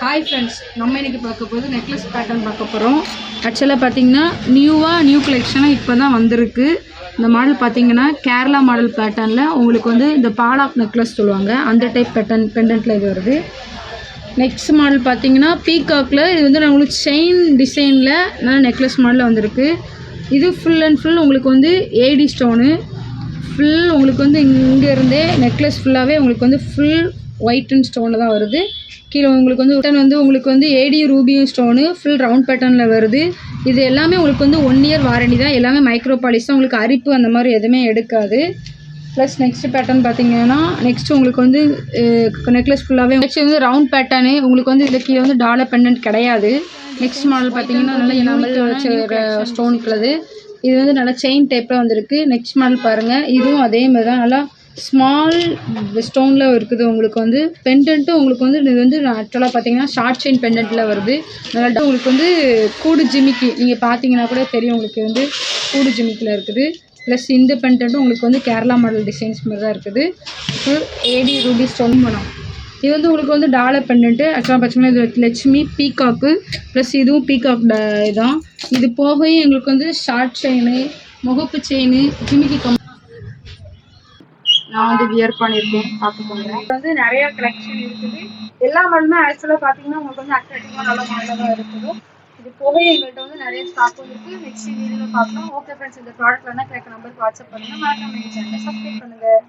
Hi friends, நம்ம இன்றைக்கி பார்க்க போகிறது நெக்லஸ் பேட்டர்ன் பார்க்க போகிறோம். ஆக்சுவலாக பார்த்தீங்கன்னா நியூ கலெக்ஷனாக இப்போ தான் வந்திருக்கு. இந்த மாடல் பார்த்தீங்கன்னா கேரளா மாடல் பேட்டர்னில் உங்களுக்கு வந்து இந்த பாலாக் நெக்லஸ் சொல்லுவாங்க, அந்த டைப் பேட்டர்ன் பெண்டன்ட்டில் இது வருது. நெக்ஸ்ட் மாடல் பார்த்தீங்கன்னா பீகாக்கில் இது வந்து உங்களுக்கு செயின் டிசைனில் நல்ல நெக்லஸ் மாடலில் வந்திருக்கு. இது ஃபுல் அண்ட் ஃபுல் உங்களுக்கு வந்து ஏடி ஸ்டோனு ஃபுல் உங்களுக்கு வந்து இங்கேருந்தே நெக்லஸ் ஃபுல்லாகவே உங்களுக்கு வந்து ஃபுல் ஒயிட் அண்ட் ஸ்டோனில் தான் வருது. கீழே உங்களுக்கு வந்து பேட்டர்ன் வந்து உங்களுக்கு வந்து ஏடி ரூபியும் ஸ்டோனு ஃபுல் ரவுண்ட் பேட்டர்னில் வருது. இது எல்லாமே உங்களுக்கு வந்து 1 இயர் வாரண்டி தான். எல்லாமே மைக்ரோ பாலிஷ் தான், உங்களுக்கு அரிப்பு அந்த மாதிரி எதுவுமே எடுக்காது. ப்ளஸ் நெக்ஸ்ட் பேட்டர்ன் பார்த்தீங்கன்னா நெக்ஸ்ட் உங்களுக்கு வந்து நெக்லஸ் ஃபுல்லாகவே நெக்ஸ்ட் வந்து ரவுண்ட் பேட்டர்னு உங்களுக்கு வந்து இதில் கீழே வந்து டாலர் பெண்டன்ட் கிடையாது. நெக்ஸ்ட் மாடல் பார்த்தீங்கன்னா நல்லா எனாமல் வச்ச ஸ்டோனுக்குள்ளது. இது வந்து நல்லா செயின் டைப்பில் வந்திருக்கு. நெக்ஸ்ட் மாடல் பாருங்கள், இதுவும் அதே மாதிரி தான் நல்லா ஸ்மால் ஸ்டோனில் இருக்குது. உங்களுக்கு வந்து பெண்டன்ட்டும் உங்களுக்கு வந்து இது வந்து ஆக்சுவலாக பார்த்தீங்கன்னா ஷார்ட் செயின் பெண்டன்ட்டில் வருது. நல்லா உங்களுக்கு வந்து கூடு ஜிமிக்கி நீங்கள் பார்த்தீங்கன்னா கூட தெரியும், உங்களுக்கு வந்து கூடு ஜிமிக்கில் இருக்குது. ப்ளஸ் இந்த பெண்டன்ட்டும் உங்களுக்கு வந்து கேரளா மாடல் டிசைன்ஸ் மாதிரி தான் இருக்குது. ஃபுல் ஏடி ரூபி ஸ்டோன் பண்ணோம். இது வந்து உங்களுக்கு வந்து டாலர் பெண்டன்ட்டு. ஆக்சுவலாக பார்த்தீங்கன்னா இது லட்சுமி பீகாக்கு ப்ளஸ் இதுவும் பீகாக் இதான். இது போகவே எங்களுக்கு வந்து ஷார்ட் செயின், முகப்பு செயின், ஜிமிக்கி நான் வந்து வியர் பண்ணியிருக்கேன், பார்த்துக்கோங்க. வந்து நிறைய கலெக்ஷன் இருக்குது. எல்லா மாடலுமே ஆக்சுவலாக பார்த்தீங்கன்னா உங்களுக்கு வந்து அட்ராக்டிவாக நல்ல மாடலாக தான் இருக்குது. இது போக எங்கள்கிட்ட வந்து நிறைய ஸ்டாக் இருக்குது. நெக்ஸ்ட் வீடியோவில் பார்க்கலாம். ஓகே ஃப்ரெண்ட்ஸ், இந்த ப்ராடக்ட் வேணால் எனக்கு நம்பருக்கு வாட்ஸ்அப் பண்ணுங்கள். மறக்காம எங்கள் சேனலை சப்ஸ்கிரைப் பண்ணுங்கள்.